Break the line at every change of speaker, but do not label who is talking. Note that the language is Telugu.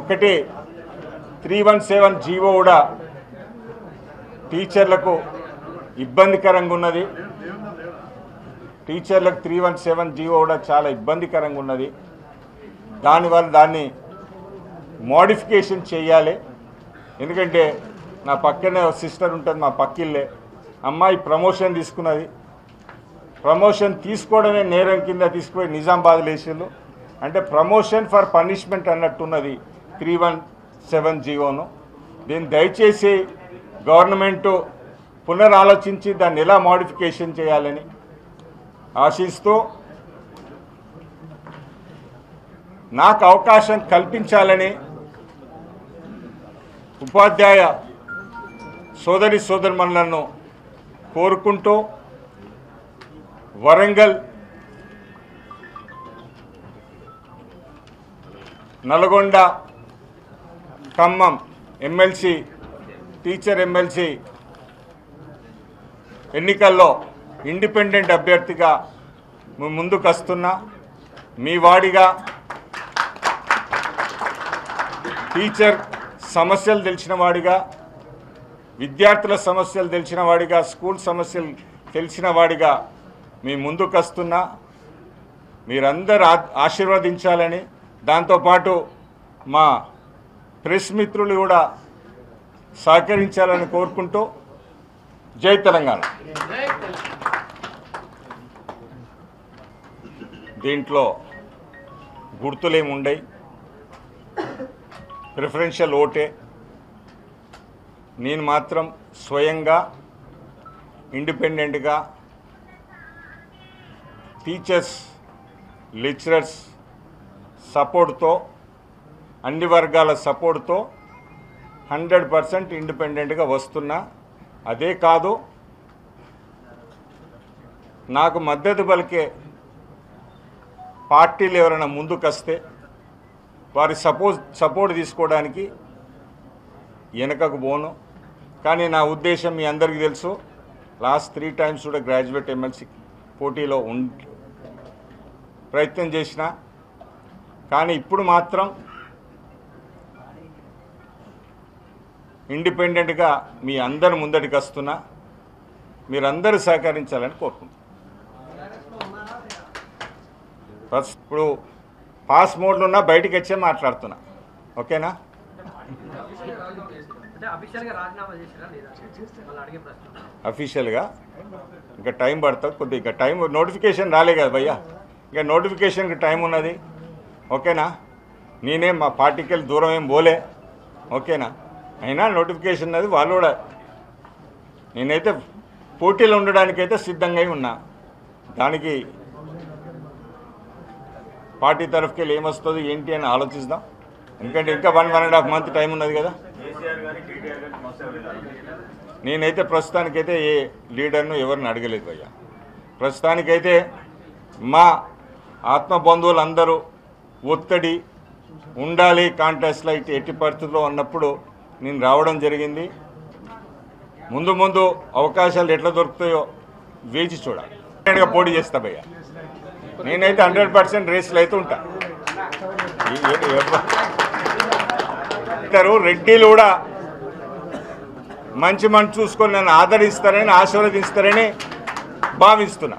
ఒకటి 317 జీవో కూడా టీచర్లకు ఇబ్బందికరంగా ఉన్నది. టీచర్లకు 317 జీవో కూడా చాలా ఇబ్బందికరంగా ఉన్నది. దానివల్ల దాన్ని మోడిఫికేషన్ చేయాలి. ఎందుకంటే నా పక్కనే సిస్టర్ ఉంటుంది, మా పక్కిల్లే అమ్మాయి ప్రమోషన్ తీసుకున్నది. ప్రమోషన్ తీసుకోవడమే నేరం కింద తీసుకుపోయి నిజామాబాద్ లేచిళ్ళు. అంటే ప్రమోషన్ ఫర్ పనిష్మెంట్ అన్నట్టున్నది 317 జీవోను. దీన్ని దయచేసి గవర్నమెంటు పునరాలోచించి దాన్ని ఎలా మోడిఫికేషన్ చేయాలని ఆశిస్తూ నాకు అవకాశం కల్పించాలని ఉపాధ్యాయ సోదరి సోదరుమణులను కోరుకుంటూ Warangal, Nalgonda, Khammam MLC teacher MLC ఎన్నికల్లో ఇండిపెండెంట్ అభ్యర్థిగా ముందుకు వస్తున్నా. మీ వాడిగా టీచర్ సమస్యలు తెలిసిన వాడిగా, విద్యార్థుల సమస్యలు తెలిసిన వాడిగా, స్కూల్ సమస్యలు తెలిసిన వాడిగా మీ ముందుకు వస్తున్నా. మీరందరూ ఆశీర్వదించాలని, దాంతోపాటు మా ప్రెస్ మిత్రులు కూడా సహకరించాలని కోరుకుంటూ జై తెలంగాణ. దీంట్లో గుర్తులేముండయి, ప్రిఫరెన్షియల్ ఓటే. నేను మాత్రం స్వయంగా ఇండిపెండెంట్గా టీచర్స్, లెక్చరర్స్ సపోర్ట్తో, అన్ని వర్గాల సపోర్ట్తో 100% ఇండిపెండెంట్గా వస్తున్నా. అదే కాదు, నాకు మద్దతు పలికే పార్టీలు ఎవరైనా ముందుకు వస్తే వారి సపోర్ట్ తీసుకోవడానికి వెనకకు పోను. కానీ నా ఉద్దేశం మీ అందరికీ తెలుసు. లాస్ట్ 3 times కూడా గ్రాడ్యుయేట్ ఎమ్మెల్సీ పోటీలో ప్రయత్నం చేసిన. కానీ ఇప్పుడు మాత్రం ఇండిపెండెంట్గా మీ అందరి ముందటికి వస్తున్నా. మీరందరూ సహకరించాలని కోరుకుంటున్నాను. ఫస్ట్ ఇప్పుడు పాస్ మోడ్లో ఉన్నా, బయటికి వచ్చే మాట్లాడుతున్నా. ఓకేనా? అఫీషియల్గా ఇంకా టైం పడుతుంది కొద్దిగా. ఇంకా టైం నోటిఫికేషన్ రాలే కదా భయ్యా, ఇంకా నోటిఫికేషన్కి టైం ఉన్నది. ఓకేనా? నేనే మా పార్టీకి దూరం ఏం పోలే. ఓకేనా? అయినా నోటిఫికేషన్ అది వాళ్ళు కూడా, నేనైతే పోటీలో ఉండడానికైతే సిద్ధంగా ఉన్నా. దానికి పార్టీ తరఫుకి వెళ్ళి ఏమొస్తుంది ఏంటి అని ఆలోచిద్దాం. ఎందుకంటే ఇంకా 1.5 month టైం ఉన్నది కదా. నేనైతే ప్రస్తుతానికైతే ఏ లీడర్ను ఎవరిని అడగలేదు భయ్యా. ప్రస్తుతానికైతే మా ఆత్మ బంధువులందరూ ఒత్తిడి ఉండాలి కాంటెస్ట్లో ఎట్టి పరిస్థితుల్లో ఉన్నప్పుడు నేను రావడం జరిగింది. ముందు ముందు అవకాశాలు ఎట్లా దొరుకుతాయో వేచి చూడాలి. పోటీ చేస్తా భయ్యా. నేనైతే 100% రేసులు అయితే ఉంటా. రెడ్డిలు కూడా మంచి చూసుకొని నన్ను ఆదరిస్తారని, ఆశీర్వదిస్తారని భావిస్తున్నా.